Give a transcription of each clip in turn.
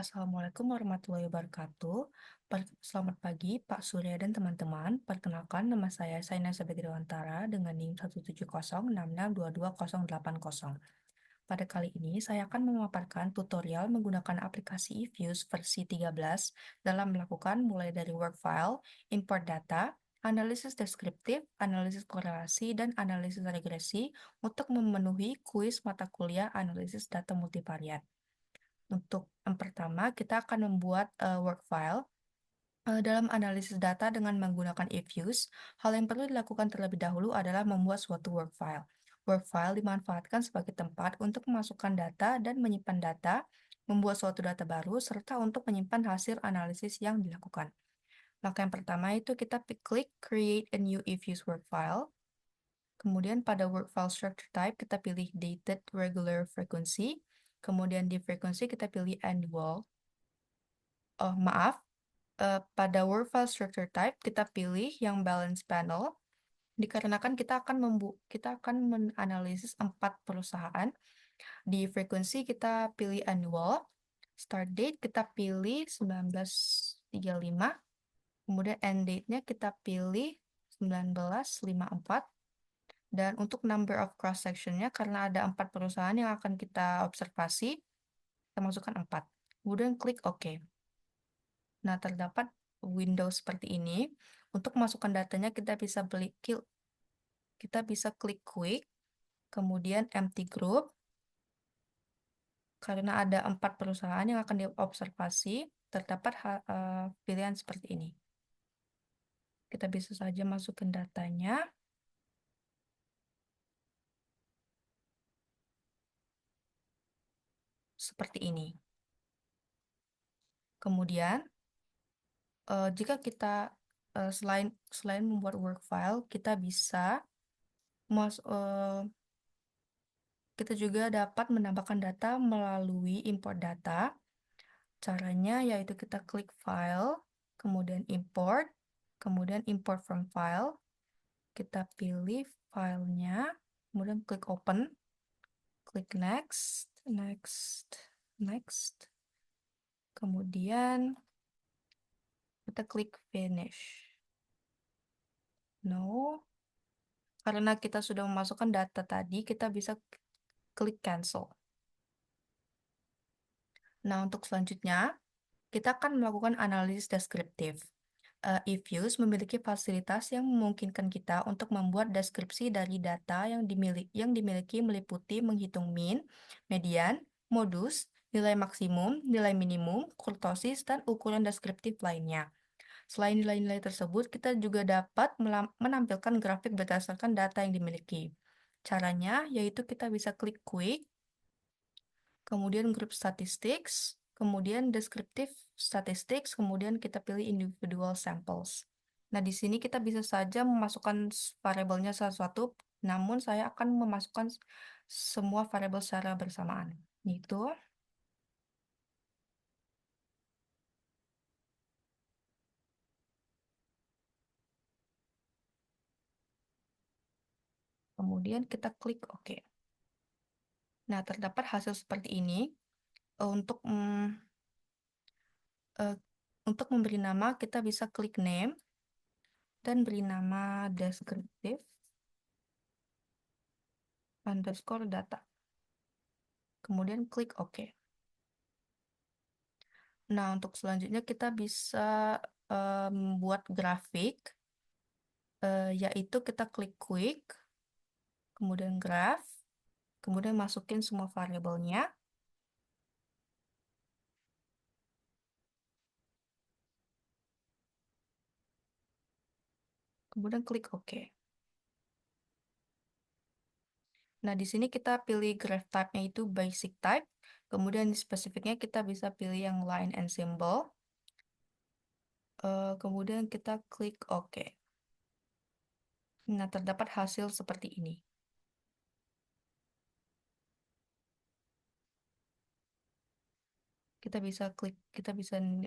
Assalamualaikum warahmatullahi wabarakatuh. Selamat pagi, Pak Surya dan teman-teman. Perkenalkan, nama saya Saina Sabedriwantara dengan NIM 17066222080. Pada kali ini, saya akan memaparkan tutorial menggunakan aplikasi eViews versi 13 dalam melakukan mulai dari work file, import data, analisis deskriptif, analisis korelasi, dan analisis regresi untuk memenuhi kuis mata kuliah analisis data multivariat. Untuk yang pertama, kita akan membuat work file. Dalam analisis data dengan menggunakan eViews, hal yang perlu dilakukan terlebih dahulu adalah membuat suatu work file. Work file dimanfaatkan sebagai tempat untuk memasukkan data dan menyimpan data, membuat suatu data baru, serta untuk menyimpan hasil analisis yang dilakukan. Maka yang pertama itu kita klik Create a new eViews work file. Kemudian pada work file structure type, kita pilih dated regular frequency. Kemudian di frekuensi kita pilih annual. Oh, maaf. Pada work file structure type, kita pilih yang balance panel. Dikarenakan kita akan menganalisis 4 perusahaan. Di frekuensi kita pilih annual. Start date kita pilih 1935. Kemudian end date-nya kita pilih 1954. Dan untuk number of cross section-nya, karena ada 4 perusahaan yang akan kita observasi, kita masukkan 4. Kemudian klik OK. Nah, terdapat window seperti ini. Untuk masukkan datanya, kita bisa klik quick, kemudian empty group. Karena ada 4 perusahaan yang akan diobservasi, terdapat pilihan seperti ini. Kita bisa saja masukkan datanya. Seperti ini. Kemudian, jika kita selain membuat work file, kita juga dapat menambahkan data melalui import data. Caranya yaitu kita klik file, kemudian import from file. Kita pilih filenya, kemudian klik open, klik next, next. Kemudian kita klik finish. No. Karena kita sudah memasukkan data tadi, kita bisa klik cancel. Nah, untuk selanjutnya, kita akan melakukan analisis deskriptif. eViews memiliki fasilitas yang memungkinkan kita untuk membuat deskripsi dari data yang dimiliki meliputi menghitung mean, median, modus, nilai maksimum, nilai minimum, kurtosis, dan ukuran deskriptif lainnya. Selain nilai-nilai tersebut, kita juga dapat menampilkan grafik berdasarkan data yang dimiliki. Caranya yaitu kita bisa klik quick, kemudian group statistics, kemudian descriptive statistics, kemudian kita pilih individual samples. Nah, di sini kita bisa saja memasukkan variabelnya satu-satu, namun saya akan memasukkan semua variabel secara bersamaan. Itu. Kemudian kita klik OK. Nah, terdapat hasil seperti ini. Untuk memberi nama, kita bisa klik name dan beri nama deskriptif underscore data. Kemudian klik OK. Nah, untuk selanjutnya kita bisa membuat grafik, yaitu kita klik quick, kemudian graph, kemudian masukin semua variabelnya. Kemudian klik OK. Nah, di sini kita pilih graph type-nya itu basic type. Kemudian di spesifiknya kita bisa pilih yang line and symbol. Kemudian kita klik OK. Nah, terdapat hasil seperti ini. Kita bisa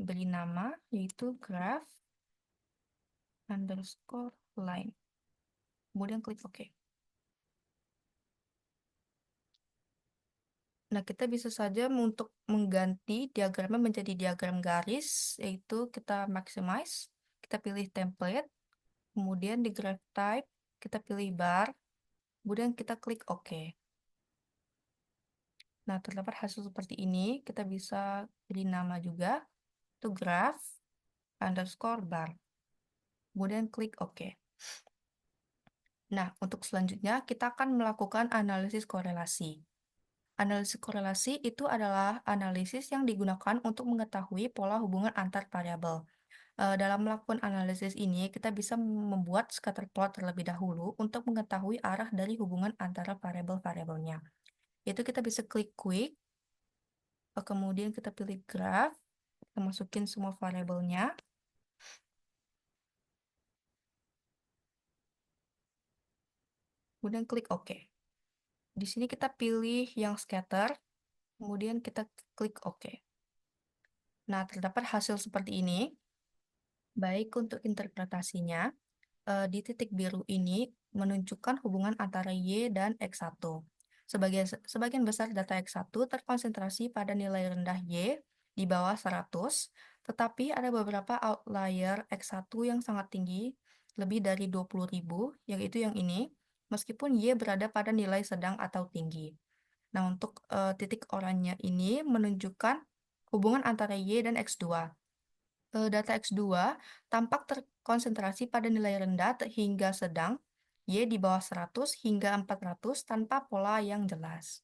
beri nama, yaitu graph underscore line. Kemudian klik OK. Nah, kita bisa saja untuk mengganti diagramnya menjadi diagram garis, yaitu kita maximize, kita pilih template, kemudian di graph type, kita pilih bar, kemudian kita klik OK. Nah, terdapat hasil seperti ini, kita bisa beri nama juga, itu graph underscore bar. Kemudian klik OK. Nah, untuk selanjutnya kita akan melakukan analisis korelasi. Analisis korelasi itu adalah analisis yang digunakan untuk mengetahui pola hubungan antar variabel. Dalam melakukan analisis ini, kita bisa membuat scatter plot terlebih dahulu untuk mengetahui arah dari hubungan antara variabel-variabelnya. Itu kita bisa klik quick, kemudian kita pilih graph, kita masukin semua variabelnya, kemudian klik OK. Di sini kita pilih yang scatter, kemudian kita klik OK. Nah, terdapat hasil seperti ini. Baik untuk interpretasinya, di titik biru ini menunjukkan hubungan antara Y dan X1. Sebagian besar data X1 terkonsentrasi pada nilai rendah Y di bawah 100, tetapi ada beberapa outlier X1 yang sangat tinggi, lebih dari 20.000, yaitu yang ini, meskipun Y berada pada nilai sedang atau tinggi. Nah, untuk titik oranye ini menunjukkan hubungan antara Y dan X2. Data X2 tampak terkonsentrasi pada nilai rendah hingga sedang, Y di bawah 100 hingga 400 tanpa pola yang jelas.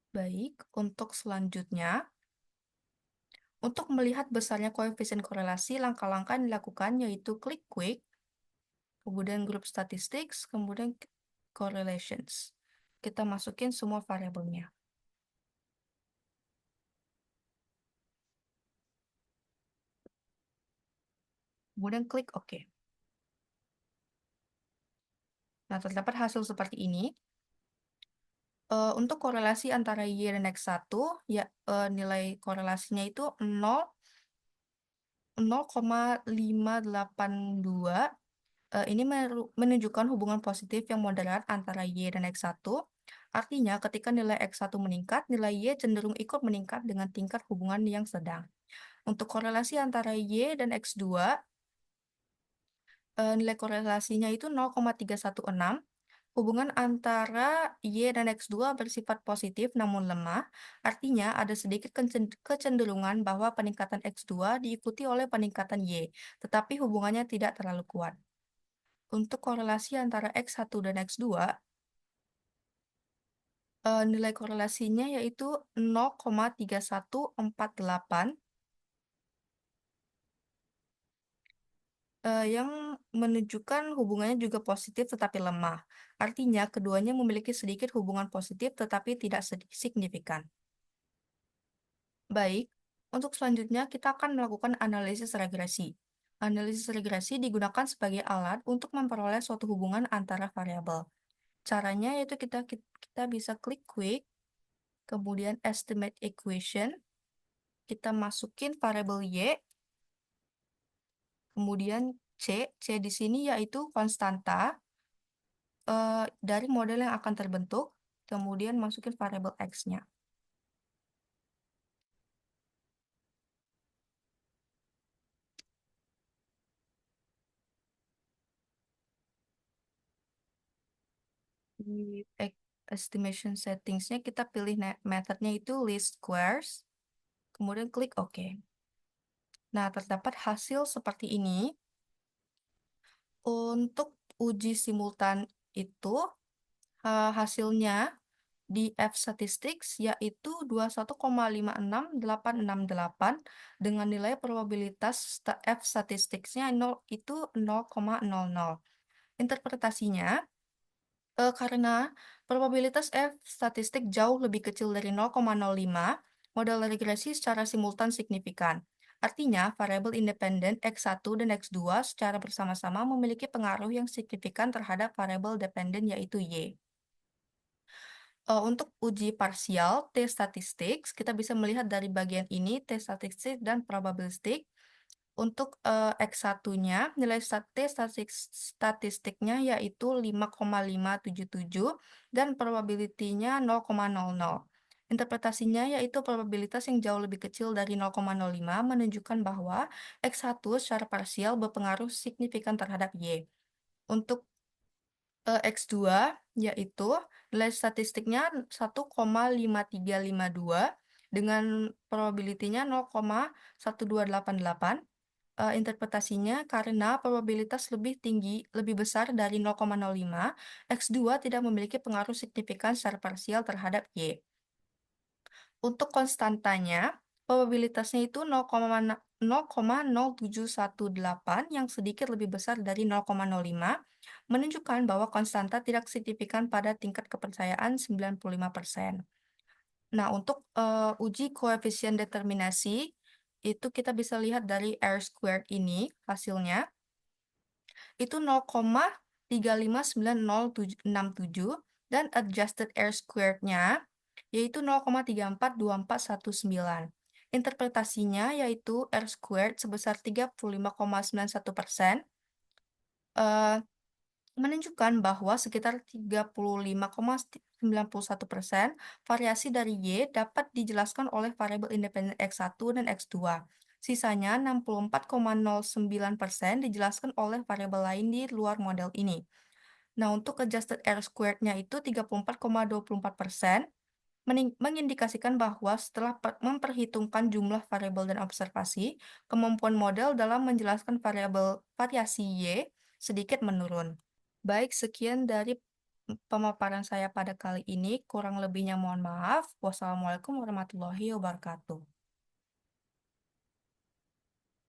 Baik, untuk selanjutnya, untuk melihat besarnya koefisien korelasi, langkah-langkah yang dilakukan yaitu klik quick, kemudian group statistics, kemudian correlations. Kita masukin semua variabelnya. Kemudian klik OK. Nah, terdapat hasil seperti ini. Untuk korelasi antara Y dan X1, ya nilai korelasinya itu 0,582. Ini menunjukkan hubungan positif yang moderat antara Y dan X1. Artinya, ketika nilai X1 meningkat, nilai Y cenderung ikut meningkat dengan tingkat hubungan yang sedang. Untuk korelasi antara Y dan X2, nilai korelasinya itu 0,316. Hubungan antara Y dan X2 bersifat positif namun lemah, artinya ada sedikit kecenderungan bahwa peningkatan X2 diikuti oleh peningkatan Y, tetapi hubungannya tidak terlalu kuat. Untuk korelasi antara X1 dan X2, nilai korelasinya yaitu 0,3148, yang menunjukkan hubungannya juga positif tetapi lemah. Artinya, keduanya memiliki sedikit hubungan positif tetapi tidak signifikan. Baik, untuk selanjutnya kita akan melakukan analisis regresi. Analisis regresi digunakan sebagai alat untuk memperoleh suatu hubungan antara variabel. Caranya yaitu kita bisa klik quick, kemudian estimate equation, kita masukin variabel Y, kemudian C di sini yaitu konstanta dari model yang akan terbentuk, kemudian masukin variabel X-nya. Di estimation settings-nya kita pilih methodnya itu least squares, kemudian klik OK. Nah, terdapat hasil seperti ini. Untuk uji simultan itu, hasilnya di F-statistics yaitu 21,56868 dengan nilai probabilitas F-statistics-nya itu 0,00. Interpretasinya, karena probabilitas F statistik jauh lebih kecil dari 0,05, model regresi secara simultan signifikan. Artinya, variabel independen X1 dan X2 secara bersama-sama memiliki pengaruh yang signifikan terhadap variabel dependen yaitu Y. Untuk uji parsial T-statistics, kita bisa melihat dari bagian ini T-statistik dan probabilistik. Untuk, X1-nya nilai statistiknya yaitu 5,577 dan probability-nya 0,00. Interpretasinya yaitu probabilitas yang jauh lebih kecil dari 0,05 menunjukkan bahwa X1 secara parsial berpengaruh signifikan terhadap Y. Untuk, X2 yaitu nilai statistiknya 1,5352 dengan probability-nya 0,1288. Interpretasinya karena probabilitas lebih tinggi lebih besar dari 0,05, X2 tidak memiliki pengaruh signifikan secara parsial terhadap Y. Untuk konstantanya, probabilitasnya itu 0,0718 yang sedikit lebih besar dari 0,05, menunjukkan bahwa konstanta tidak signifikan pada tingkat kepercayaan 95%. Nah, untuk, uji koefisien determinasi, itu kita bisa lihat dari R squared ini hasilnya, itu 0,359067 dan adjusted R squared-nya yaitu 0,342419. Interpretasinya yaitu R squared sebesar 35,91%, eee, menunjukkan bahwa sekitar 35,91% variasi dari Y dapat dijelaskan oleh variabel independen X1 dan X2. Sisanya 64,09% dijelaskan oleh variabel lain di luar model ini. Nah, untuk adjusted R squared-nya itu 34,24%, mengindikasikan bahwa setelah memperhitungkan jumlah variabel dan observasi, kemampuan model dalam menjelaskan variabel variasi Y sedikit menurun. Baik, sekian dari pemaparan saya pada kali ini. Kurang lebihnya mohon maaf. Wassalamualaikum warahmatullahi wabarakatuh.